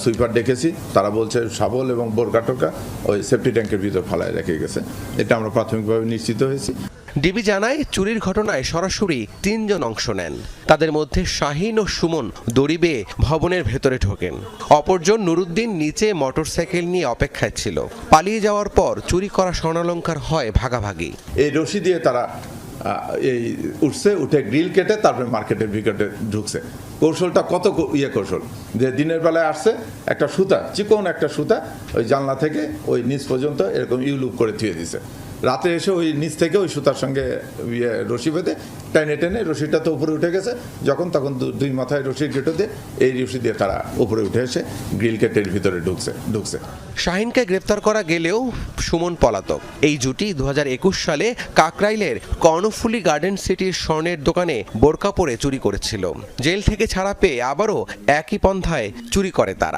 Sweeper ডেকেছি, তারা বলছে শাবল এবং বোরকা টোকা ওই সেফটি ট্যাঙ্কের ভিতর ফালায় রেখে গেছে। এটা আমরা প্রাথমিকভাবে নিশ্চিত হয়েছি। ডিবি জানায় চুরির ঘটনায় সরাসরি ৩ জন অংশ নেন। তাদের মধ্যে শাহিন ও সুমন দড়ি বেয়ে ভবনের ভেতরে ঢোকেন। অপরজন নুরুদ্দিন নিচে মোটরসাইকেল নিয়ে অপেক্ষায় ছিল। পালিয়ে যাওয়ার পর চুরি করা স্বর্ণালংকার হয় ভাগাভাগি। এই রশি দিয়ে তারা এই উঠে গ্রিল কেটে তারপরে মার্কেটের ভিতরে ঢুকছে। কৌশলটা কত কৌশল যে দিনের বেলায় আসছে, একটা সুতা, চিকন একটা সুতা ওই জানলা থেকে ওই নিচ পর্যন্ত এরকম ইউলুপ করে থুয়ে দিছে। রাতে এসে ওই নিচ থেকে ওই সুতার সঙ্গে রশি বেঁধে টেনে রশিটা তো উপরে উঠে গেছে, যখন তখন দুই মাথায় রশির গেটো দিয়ে এই রশি দিয়ে তারা উপরে উঠে এসে গ্রিল গেটের ভিতরে ঢুকছে। শাহিনকে গ্রেপ্তার করা গেলেও সুমন পলাতক। এই জুটি 2021 সালে কাকরাইলের কর্ণফুলী গার্ডেন সিটির স্বর্ণের দোকানে বোরকা পরে চুরি করেছিল। জেল থেকে ছাড়া পেয়ে আবারও একই পন্থায় চুরি করে তারা।